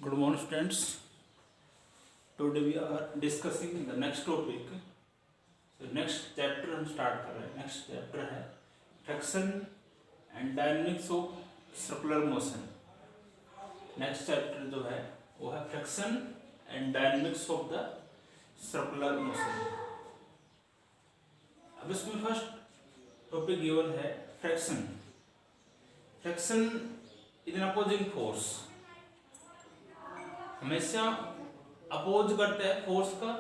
Good morning, students. Today we are discussing the next topic. So next chapter हम start कर रहे हैं. Next chapter है friction and dynamics of circular motion. Next chapter जो है वो है friction and dynamics of the circular motion. अब इसमें फर्स्ट टॉपिक गिवन है friction. Friction is an opposing force. हमेशा अपोज करता है फोर्स का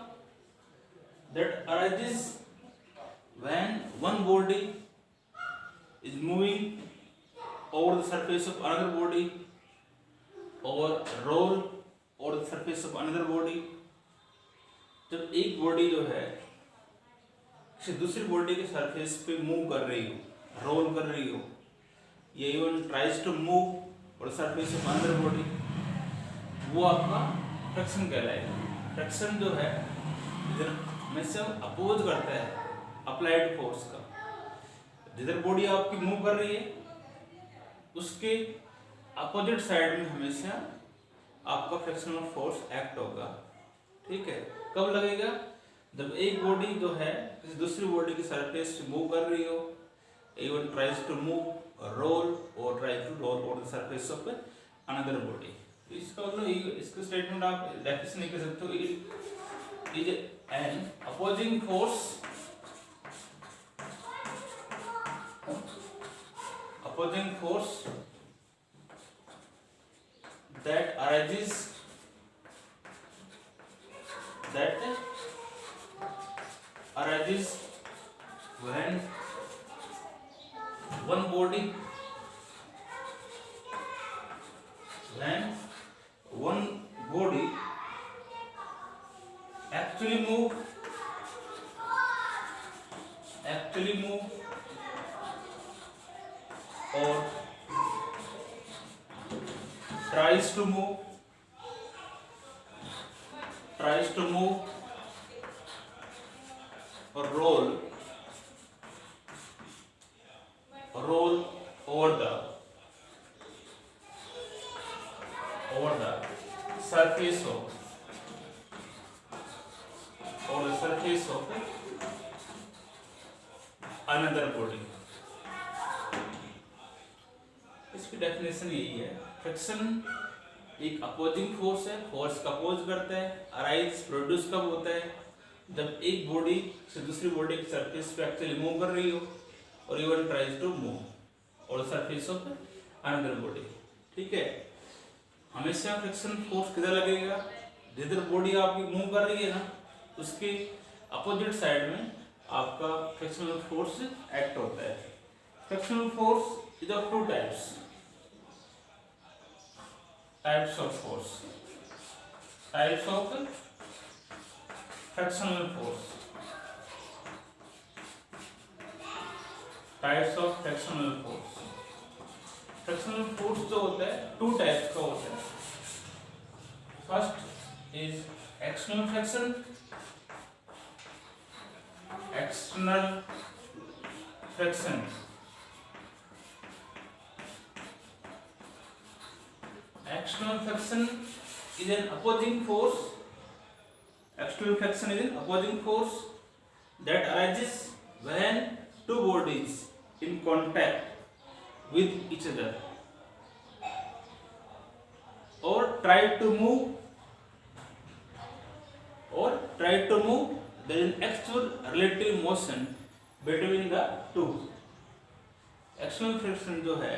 that arises when one body is moving over the surface of another body or roll over the surface of another body. जब एक body जो है किसी दूसरी बॉडी के सरफेस पे मूव कर रही हो, रोल कर रही हो, या इवन ट्राइज टू मूव और सरफेस ऑफ अनदर बॉडी, वो आपका फ्रिक्शन कहलाएगा. फ्रिक्शन जो है हमेशा अपोज करता है अप्लाइड फोर्स का. जिधर बॉडी आपकी मूव कर रही है उसके अपोजिट साइड में हमेशा आपका फ्रिक्शनल फोर्स एक्ट होगा. ठीक है, कब लगेगा? जब एक बॉडी जो है किसी दूसरी बॉडी की सरफेस पे मूव कर रही हो, even tries to move, roll और try to roll over the surface of another body. इसका मतलब इसका स्टेटमेंट आप डेफिनेशन लिख सकते हो. Is an opposing force that arises when one body actually move or tries to move or roll over the surface of another body. इसकी definition यही है. फ्रिक्शन एक अपोजिंग फोर्स है, फोर्स का अपोज करता है. अराइज प्रोड्यूस कब होता है? जब एक बॉडी से दूसरी बॉडी की सरफेस पे एक्चुअली मूव कर रही हो और इवन ट्राइज टू मूव और सरफेस ऑफ अनदर बॉडी. ठीक है, हमेशा फ्रिक्शन फोर्स किधर लगेगा? जिधर बॉडी आपकी मूव कर रही है ना, उसके अपोजिट साइड में आपका फ्रिक्शनल फोर्स एक्ट होता है. Frictional force is of two types of force. Types of frictional force. Frictional force जो होता है टू टाइप्स का होता है. First is external friction. External friction is an opposing force. External friction is an opposing force that arises when two bodies in contact with each other or try to move. There is an actual relative motion between the two. External friction जो है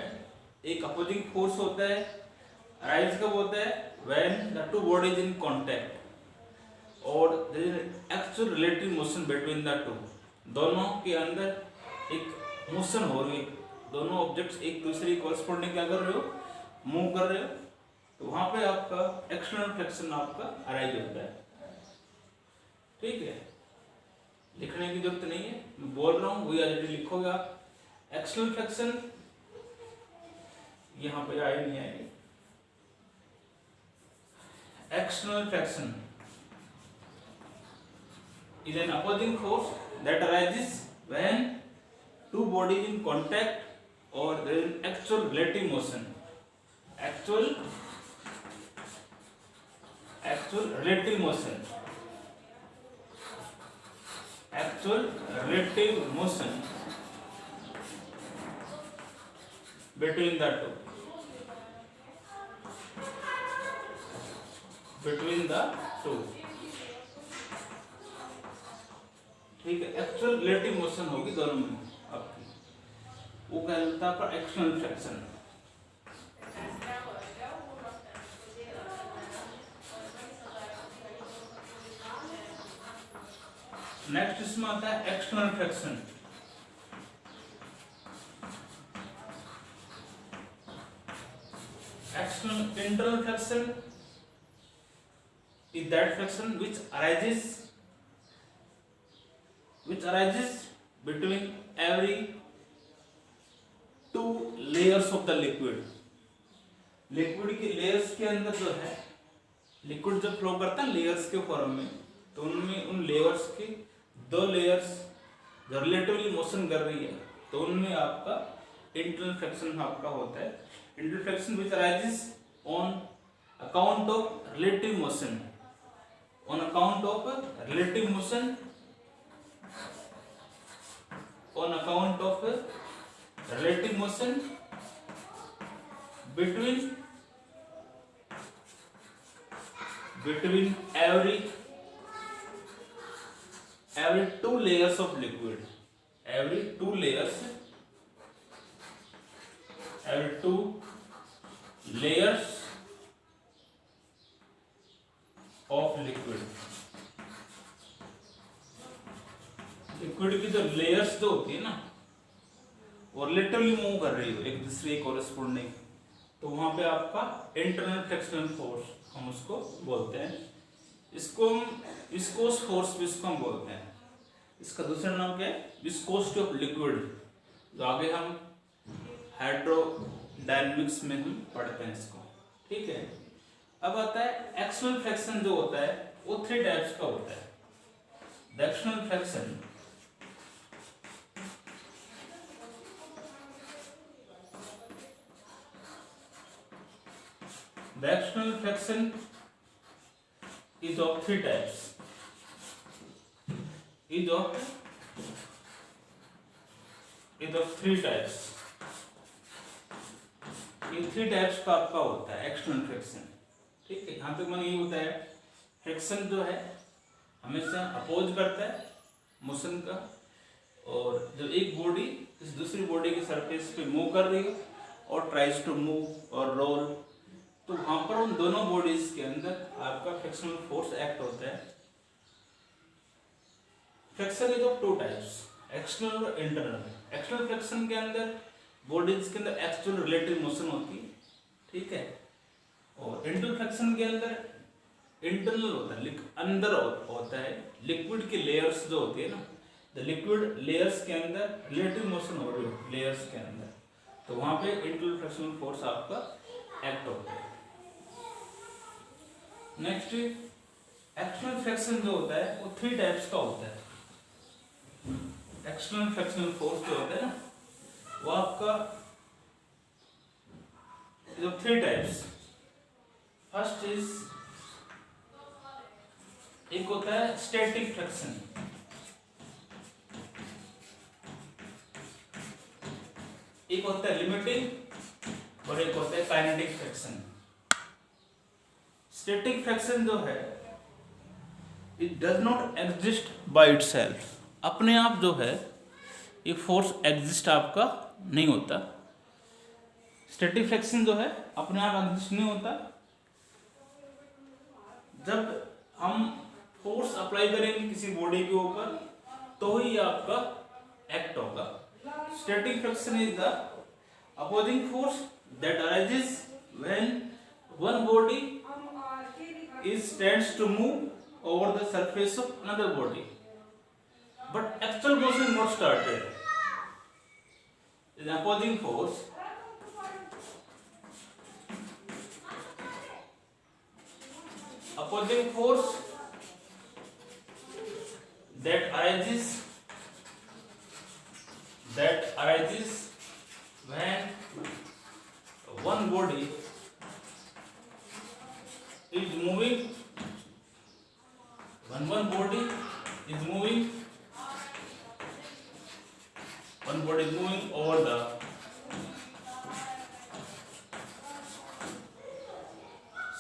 एक opposing force होता है. Rise कब होता है? when the two bodies in contact और there is an actual relative motion between the two. दोनों के अंदर एक मोशन हो रही है, दोनों ऑब्जेक्ट्स एक दूसरे कॉरस्पॉन्डिंग क्या कर रहे हो, मूव कर रहे हो, तो वहां पे आपका एक्सटर्नल फ्रिक्शन आपका अराइज होता है. ठीक है, लिखने की जरूरत नहीं है, मैं बोल रहा हूँ वही ऑलरेडी लिखोगे आप. एक्सटर्नल फ्रिक्शन यहाँ पे आई नहीं आएगी. External friction is an opposing force that arises when two bodies in contact or there is actual relative motion. Actual actual relative motion, actual relative motion between the two, between the two, ठीक है। Actual relative motion होगी दोनों में आपकी, वो कहलाता है आपका एक्शनल फ्रैक्शन। नेक्स्ट इसमें आता है external fraction. Internal fraction is that fraction which arises between every two layers of the liquid। Liquid की लेयर्स के अंदर जो है, लिक्विड जब फ्लो करता है लेयर्स के फॉर्म में, तो उनमें उन लेयर्स की दो लेयर्स जो रिलेटिवली मोशन कर रही है, तो उनमें आपका इंटरनल फ्रैक्शन आपका होता है। Internal fraction which arises on account of relative motion, on account of relative motion, on account of relative motion between every two layers of liquid, every two layers of liquid। Liquid की जो layers जो होती है ना, वो relatively move कर रही हो एक दूसरे कोरेस्पोंडिंग, तो वहां पे आपका इंटरनल फ्रैक्शनल फोर्स हम उसको बोलते हैं। इसको हम विस्कोस फोर्स भी इसको हम बोलते हैं। इसका दूसरा नाम क्या है? विस्कोसिटी ऑफ लिक्विड, जो आगे हम हाइड्रोडायनेमिक्स में हम पढ़ते हैं इसको, ठीक है। अब आता है एक्सटर्नल फ्रैक्शन जो होता है, वो थ्री टाइप्स का होता है। The external fraction is of three types, is of three types। ये थ्री टाइप्स का आपका होता है एक्सटर्नल फ्रैक्शन, ठीक है। यहाँ पे मैंने ये होता है फ्रैक्शन जो है हमेशा अपोज करता है मोशन का, और जब एक बॉडी इस दूसरी बॉडी की सरफेस पे मूव कर रही है और ट्राइज टू मूव और रोल, तो वहां पर उन दोनों बॉडीज के अंदर आपका फ्रैक्शनल फोर्स एक्ट होता है। Fraction is of two types, external और इंटरनल। एक्सटर्नल फ्रैक्शन के अंदर बॉडीज के अंदर एक्चुअल रिलेटिव मोशन होती है, ठीक है, और इंटरनल फ्रैक्शन के अंदर इंटरनल होता है, अंदर होता है। लिक्विड की लेयर्स जो होती है ना, द लिक्विड लेयर्स के अंदर रिलेटिव मोशन हो रही है लेयर्स के अंदर, तो वहां पे इंटरनल फ्रैक्शनल फोर्स आपका एक्ट होता है। नेक्स्ट एक्सटर्नल फ्रैक्शन जो होता है वो थ्री टाइप्स का होता है। एक्सटर्नल फ्रैक्शनल फोर्स जो होता है ना, वो आपका जो थ्री टाइप्स, फर्स्ट इज एक होता है स्टैटिक फ्रैक्शन, एक होता है लिमिटिंग और एक होता है काइनेटिक फ्रैक्शन। स्टैटिक फ्रैक्शन जो है it does not exist by itself, अपने आप जो है ये फोर्स एग्जिस्ट आपका नहीं होता। स्टैटिक फ्रैक्शन जो है अपने आप एग्जिस्ट नहीं होता, जब हम फोर्स अप्लाई करेंगे किसी बॉडी के ऊपर तो ही आपका एक्ट होगा। Static fraction is the opposing force that arises when one body tends to move over the surface of another body, but actual motion is not started. The opposing force that arises when one body is moving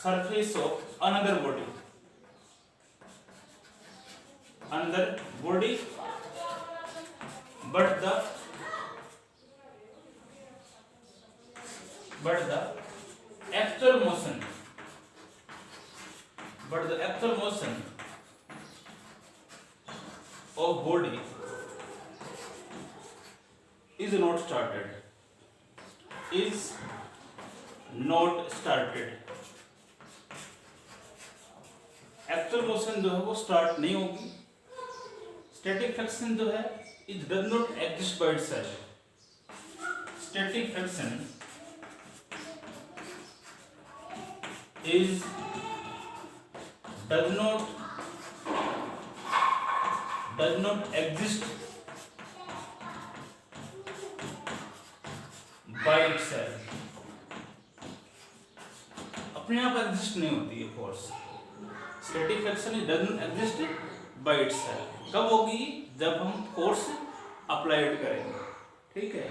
surface of another body, but the actual motion of body is not started. Actual motion जो है वो start नहीं होगी. Static friction जो है it does not exist by itself. Static friction does not exist by itself. अपने आप exist नहीं होती है force. Static friction does not exist by itself. कब होगी? जब हम फोर्स अप्लाइड करेंगे. ठीक है.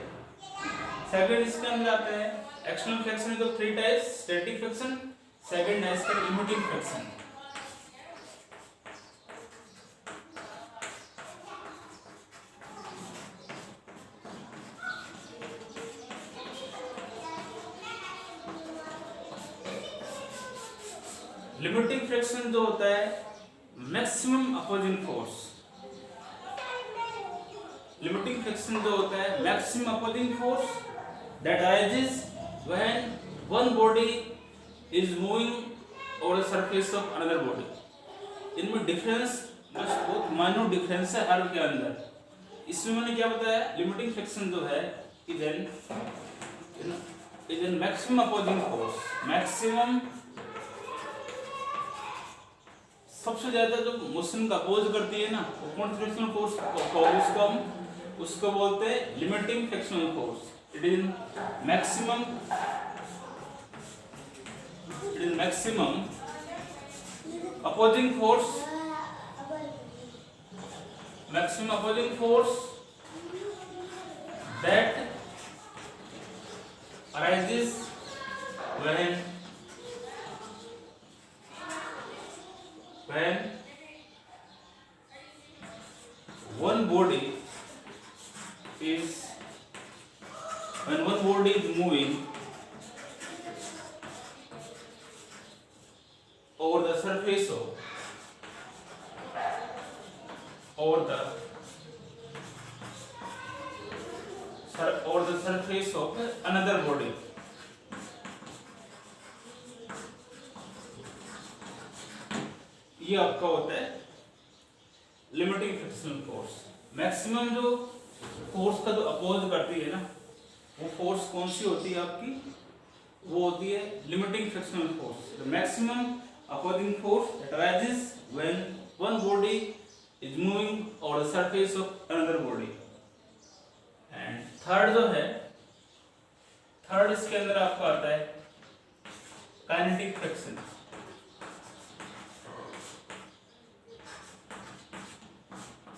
सेकंड इसके अंदर आता है external friction is of three types. Static friction, second है इसका लिमिटिंग फ्रिक्शन. लिमिटिंग फ्रिक्शन जो होता है maximum opposing force. Limiting friction जो होता है maximum opposing force that arises when one body is moving over the surface of another body. इनमें difference बस बहुत माइनर डिफरेंस है हर के अंदर. इसमें मैंने क्या बताया, लिमिटिंग फ्रिक्शन जो है is an maximum opposing force. Maximum सबसे ज्यादा जो मोशन का अपोज करती है ना वो कौन सी फ्रिक्शनल फोर्स, उसको बोलते हैं limiting frictional force. It is maximum opposing force that arises when one body is moving over the surface of another body. ये आपका होता है लिमिटिंग फ्रिक्शनल फोर्स. मैक्सिमम जो फोर्स का जो अपोज करती है ना वो फोर्स कौन सी होती है आपकी, वो होती है limiting frictional force. The maximum opposing force that arises when one body is moving over the surface of another body. And third जो है, थर्ड इसके अंदर आपका आता है काइनेटिक फ्रिक्शन.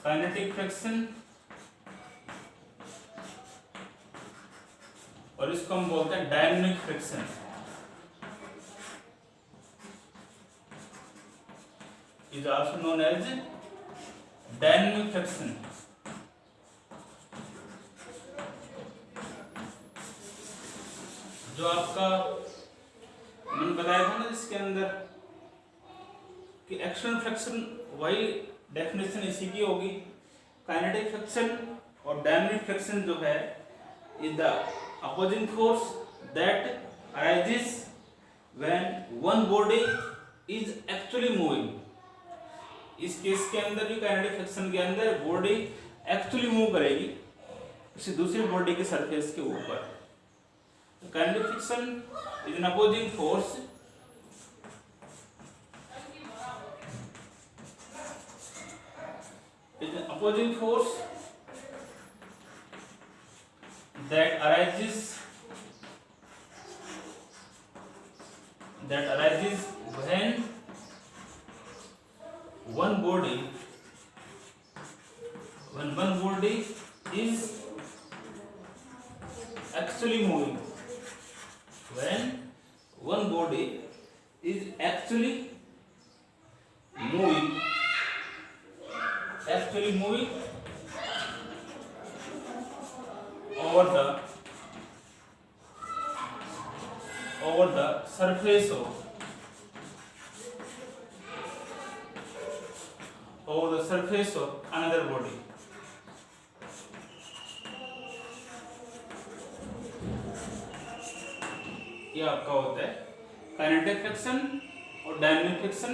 काइनेटिक फ्रिक्शन और इसको हम बोलते हैं dynamic friction. Is also known as dynamic friction. जो आपका मैंने बताया था ना इसके अंदर कि एक्सटर्नल फ्रिक्शन वही डेफिनेशन इसी की होगी. काइनेटिक फ्रिक्शन और डायनामिक फ्रिक्शन जो है is the opposing force that arises when one body is actually moving. इस केस के अंदर भी काइनेटिक फ्रिक्शन के अंदर बॉडी एक्चुअली मूव करेगी किसी दूसरी बॉडी के सरफेस के ऊपर. Kinetic friction is an opposing force that arises when one body is actually moving. When one body is actually moving over the surface of another body. ये आपका होता है काइनेटिक फ्रिक्शन और dynamic friction.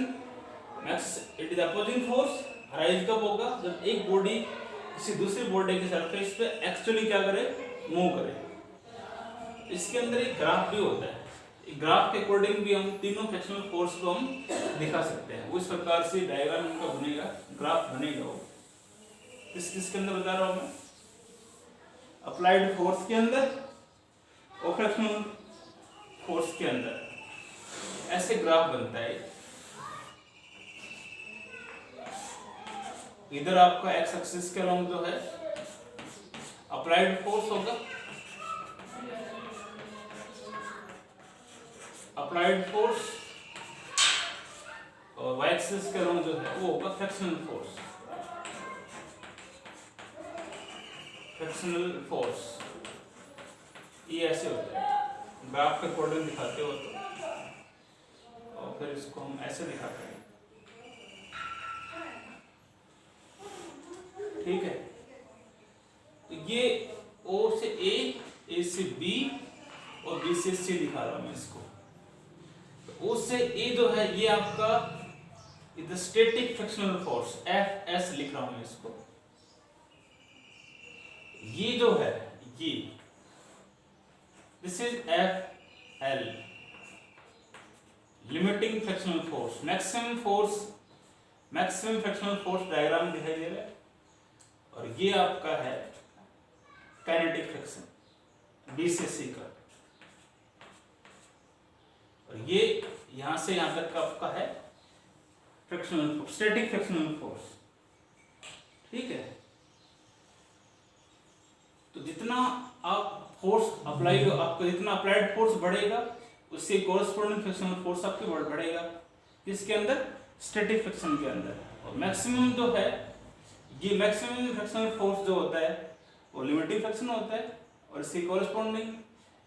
Next, it is opposing force. Arise कब होगा? जब एक body किसी दूसरी बॉडी के सरफेस पे एक्चुअली क्या करे? मूव करे. इसके अंदर एक ग्राफ भी होता है. ग्राफ के अकॉर्डिंग भी हम तीनों फ्रिक्शनल फोर्स को हम दिखा सकते हैं. उस प्रकार से डायग्राम उनका बनेगा, ग्राफ बनेगा. वो किसके अंदर बता रहा हूं मैं? अप्लाइड फोर्स के अंदर और फ्रिक्शनल फोर्स के अंदर ऐसे ग्राफ बनता है. इधर आपका एक्स एक्सिस के अलोंग जो है अप्लाइड फोर्स होगा, अप्लाइड फोर्स, और वाई एक्सिस के अलोंग जो है वो होगा फ्रिक्शनल फोर्स. फ्रिक्शनल फोर्स ये ऐसे होता है. ग्राफ के अकॉर्डिंग दिखाते हो तो, और फिर इसको हम ऐसे दिखाते हैं. ठीक है. तो ये O से A, A से B और B से C दिखा रहा हूं मैं इसको. तो O से A जो है ये आपका is the static frictional force, FS लिख रहा हूं मैं इसको. ये जो है ये this is FL, limiting frictional force. Maximum frictional force diagram दिखाई दे रहा है. और ये आपका है काइनेटिक फ्रिक्शन B से C का. और ये यहां से यहां तक का आपका है frictional force, static frictional force. ठीक है. तो जितना आप फोर्स अप्लाई, आपका जितना अप्लाइड फोर्स बढ़ेगा उससे कोरस्पोंडिंग फ्रिक्शनल फोर्स आपकी बढ़ेगा. इसके अंदर स्टैटिक फ्रिक्शन के अंदर. और मैक्सिमम जो है ये मैक्सिमम फ्रिक्शनल फोर्स जो होता है वो लिमिटिंग फ्रिक्शन होता है. और इसके कोरस्पोंडिंग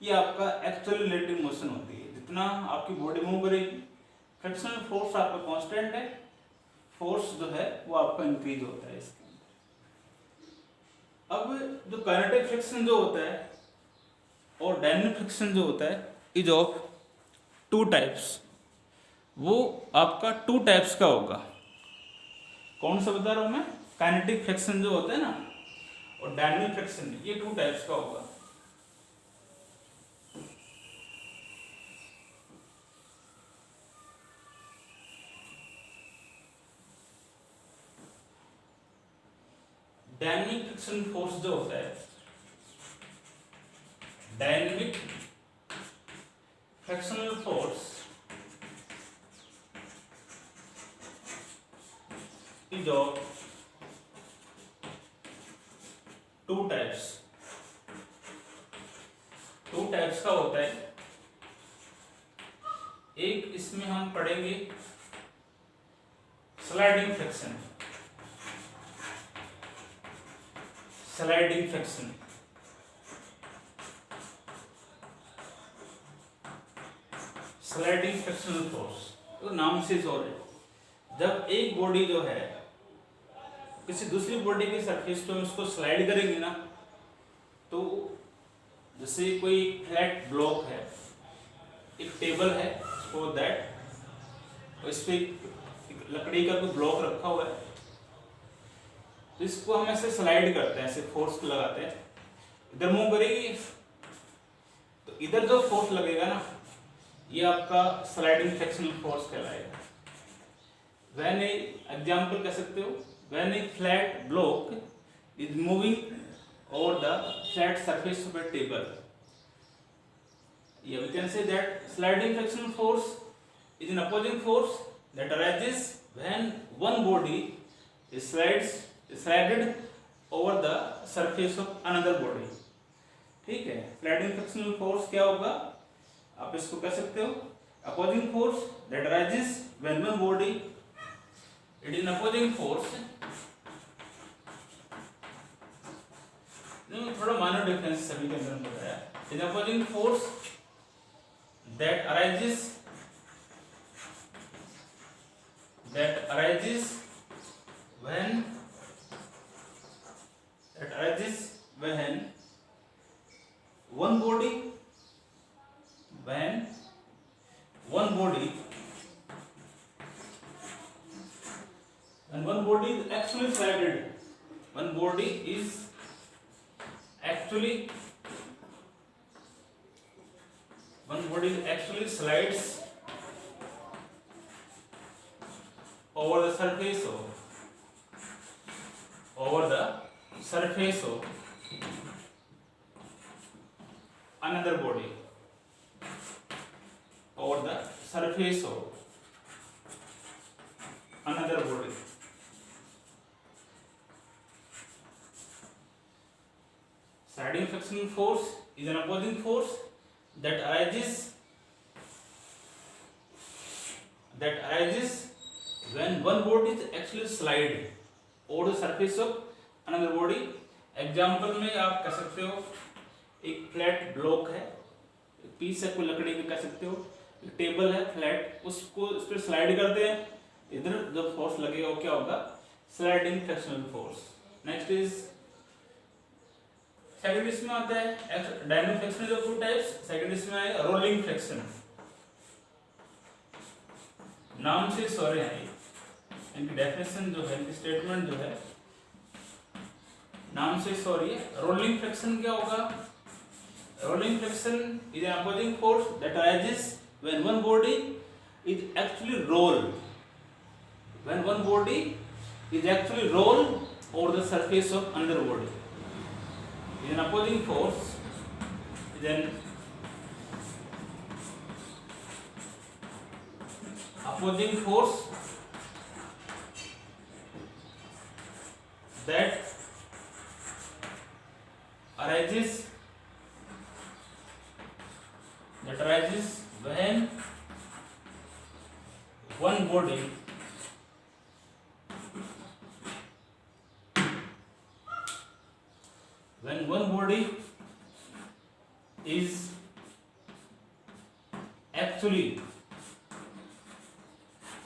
ये आपका एक्चुअल रिलेटिव मोशन होती है. जितना आपकी बॉडी मूव करेगी फ्रिक्शनल फोर्स आपका कांस्टेंट है, फोर्स जो है वो आपका इंक्रीज होता है इसके अंदर. अब जो काइनेटिक फ्रिक्शन जो होता है और डायनामिक फ्रिक्शन जो होता है इज ऑफ टू टाइप्स. वो आपका टू टाइप्स का होगा. कौन सा बता रहा हूं मैं? काइनेटिक फ्रिक्शन जो होता है ना और डायनामिक फ्रिक्शन, ये टू टाइप्स का होगा. डायनामिक फ्रिक्शन फोर्स जो होता है, dynamic frictional force is of two types. Two types का होता है. एक इसमें हम पढ़ेंगे sliding friction. Sliding friction sliding frictional force तो नाम से जोर है. जब एक बॉडी जो है किसी दूसरी बॉडी के सरफेस पे उसको स्लाइड करेंगे ना, तो जैसे कोई फ्लैट ब्लॉक है, एक टेबल है फॉर दैट, और इस पे लकड़ी का कोई ब्लॉक रखा हुआ है, तो इसको हम ऐसे स्लाइड करते हैं, ऐसे फोर्स लगाते हैं. इधर मूव करेगी तो इधर जो फोर्स लगेगा ना ये आपका स्लाइडिंग फ्रिक्शनल फोर्स कहलाएगा. व्हेन एग्जांपल कह सकते हो, when A flat block is moving over the flat surface of a table, yeah, we can say that sliding frictional force is an opposing force that arises when one body is slided over the surface of another body. ठीक है. Sliding frictional force क्या होगा, आप इसको कह सकते हो opposing force that arises when one body, it is an opposing force. थोड़ा माइनर डिफरेंस सभी के अंदर बताया. An opposing force that arises when one body is actually slided. One body is actually slides over the surface of another body, Sliding frictional force is an opposing force that arises when one body is actually slide over the surface of another body. Example में आप कह सकते हो एक flat block है, piece है, कोई लकड़ी भी कह सकते हो, एक टेबल है फ्लैट, उसको उस पर स्लाइड करते हैं, इधर जो फोर्स लगेगा वो क्या होगा? Sliding frictional force. Next is second इसमें आता है dynamic friction of two types. Second इसमें आएगा रोलिंग फ्रिक्शन. नाम से सॉरी है, इनकी डेफिनेशन जो है, इनकी स्टेटमेंट जो है नाम से सॉरी है. रोलिंग फ्रिक्शन क्या होगा? Rolling friction is an opposing force that arises when one body is actually rolled over the surface of another body. Is an opposing force that arises when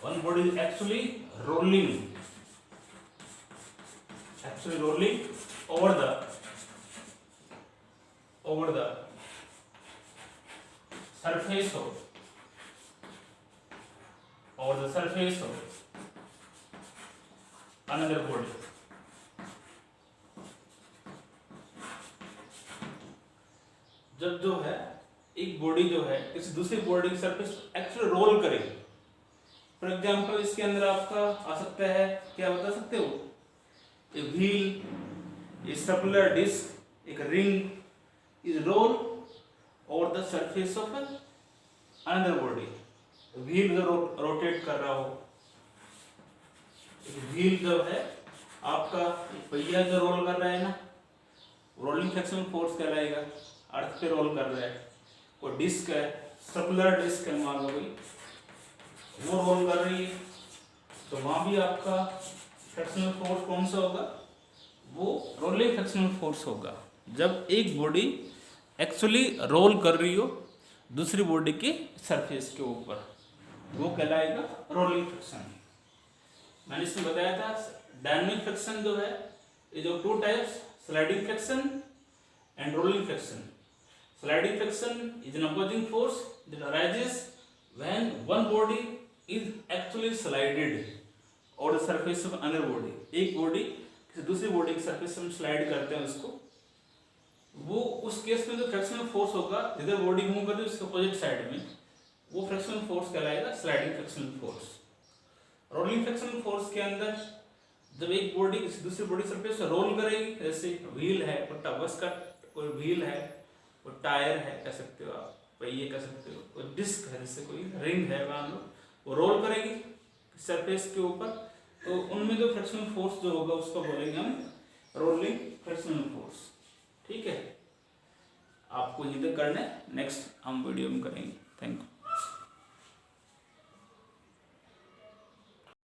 one body is actually rolling over the surface of another body. जब जो है एक body जो है किसी दूसरी body के surface actually role करेगी. फॉर एग्जांपल इसके अंदर आपका आ सकता है, क्या बता सकते हो? A wheel, a circular disc, एक ring is roll over the surface of another body. Wheel जो रोटेट कर रहा हो, व्हील जो है आपका पहिया जो रोल कर रहा है ना, रोलिंग फ्रिक्शनल फोर्स कहलाएगा. अर्थ पे रोल कर रहा है. कोई डिस्क है, सर्कुलर डिस्क है मान लो कोई, वो रोल कर रही है, तो वहां भी आपका फ्रिक्शनल फोर्स कौन सा होगा? वो रोलिंग फ्रिक्शनल फोर्स होगा. जब एक बॉडी एक्चुअली रोल कर रही हो दूसरी बॉडी के सरफेस के ऊपर, वो कहलाएगा रोलिंग फ्रिक्शन. मैंने इसमें बताया था डायनामिक फ्रिक्शन जो है ये जो two types, sliding friction and rolling friction. Sliding friction is an opposing force that arises when one body is actually slided over the surface of another body. एक body किसी दूसरी बॉडी के surface हम slide करते हैं उसको, वो उस केस में जो फ्रिक्शनल फोर्स होगा जिधर बॉडी मूव कर रही है उसके अपोजिट साइड में, वो फ्रिक्शनल फोर्स कहलाएगा sliding frictional force. Rolling frictional force के अंदर जब एक बॉडी किसी दूसरी बॉडी सरफेस से रोल करेगी, जैसे व्हील है, बस का कोई व्हील है, कोई टायर है कह सकते हो आप, पहिए कह सकते हो, कोई डिस्क है, जैसे कोई रिंग है, मान लो वो रोल करेगी सरफेस के ऊपर, तो उनमें जो फ्रिक्शनल फोर्स जो होगा उसको बोलेंगे हम रोलिंग फ्रिक्शनल फोर्स. ठीक है, आपको इधर करना है, नेक्स्ट हम वीडियो में करेंगे. Thank you.